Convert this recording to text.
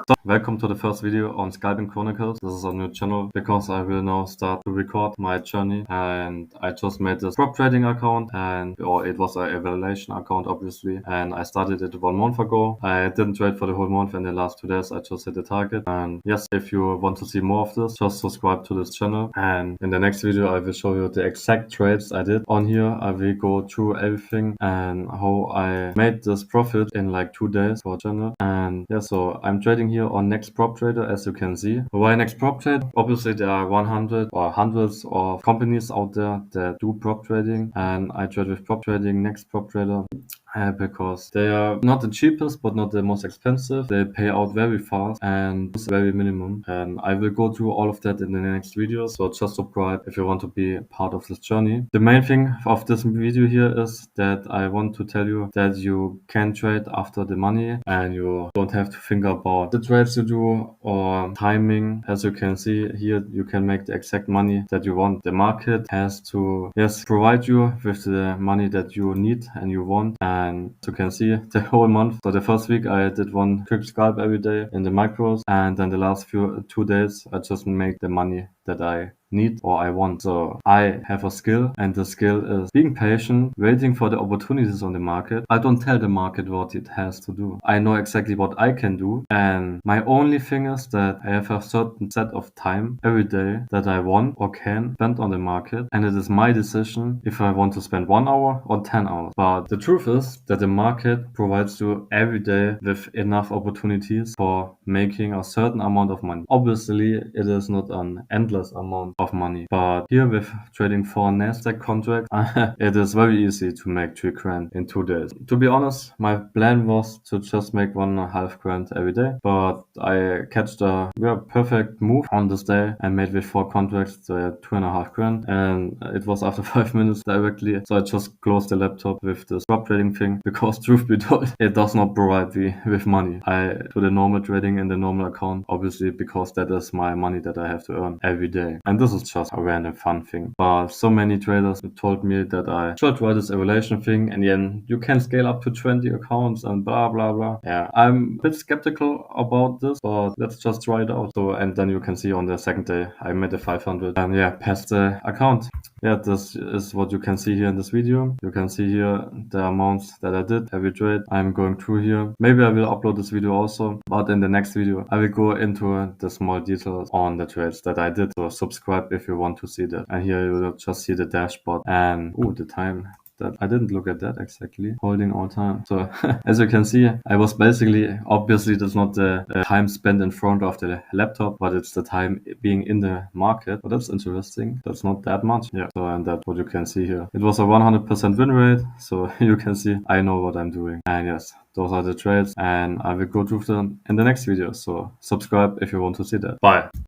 So, welcome to the first video on Scalping Chronicles. This is a new channel because I will now start to record my journey, and I just made this prop trading account, or it was an evaluation account obviously, and I started it 1 month ago. I didn't trade for the whole month. In the last 2 days I just hit the target, and yes, if you want to see more of this, just subscribe to this channel, and in the next video I will show you the exact trades I did. On here I will go through everything and how I made this profit in like 2 days for channel. And yeah, so I'm trading here on Next Prop Trader, as you can see. Why Next Prop Trade? Obviously there are 100 or hundreds of companies out there that do prop trading, and I trade with prop trading, Next Prop Trader. Because they are not the cheapest but not the most expensive. They pay out very fast and it's very minimum, and I will go through all of that in the next video, so just subscribe if you want to be part of this journey. The main thing of this video here is that I want to tell you that you can trade after the money and you don't have to think about the trades you do or timing. As you can see here, you can make the exact money that you want. The market has to provide you with the money that you need and you want. And as you can see, the whole month, so the first week I did one quick scalp every day in the micros, and then the last 2 days I just make the money that I need or I want. So I have a skill, and the skill is being patient, waiting for the opportunities on the market. I don't tell the market what it has to do. I know exactly what I can do, and my only thing is that I have a certain set of time every day that I want or can spend on the market, and it is my decision if I want to spend 1 hour or 10 hours. But the truth is that the market provides you every day with enough opportunities for making a certain amount of money. Obviously it is not an endless amount of money, but here with trading for Nasdaq contracts it is very easy to make 3 grand in 2 days. To be honest, my plan was to just make 1.5 grand every day, but I catched a perfect move on this day and made with 4 contracts 2.5 grand, and it was after 5 minutes directly. So I just closed the laptop with this prop trading thing because truth be told, it does not provide me with money. I do the normal trading in the normal account, obviously, because that is my money that I have to earn every day. And this is just a random fun thing. But so many traders told me that I should try this evaluation thing, and then you can scale up to 20 accounts and blah blah blah. Yeah, I'm a bit skeptical about this, but let's just try it out. So, and then you can see on the second day I made a 500 and yeah, passed the account. Yeah, this is what you can see here in this video. You can see here the amounts that I did every trade. I'm going through here. Maybe I will upload this video also, but in the next video I will go into the small details on the trades that I did. So subscribe if you want to see that. And here you will just see the dashboard and the time. That I didn't look at that exactly, holding all time. So as you can see, I was basically, obviously that's not the time spent in front of the laptop, but it's the time being in the market. But that's interesting. That's not that much. Yeah. So, and that's what you can see here. It was a 100% win rate. So you can see I know what I'm doing. And yes, those are the trades, and I will go through them in the next video. So subscribe if you want to see that. Bye.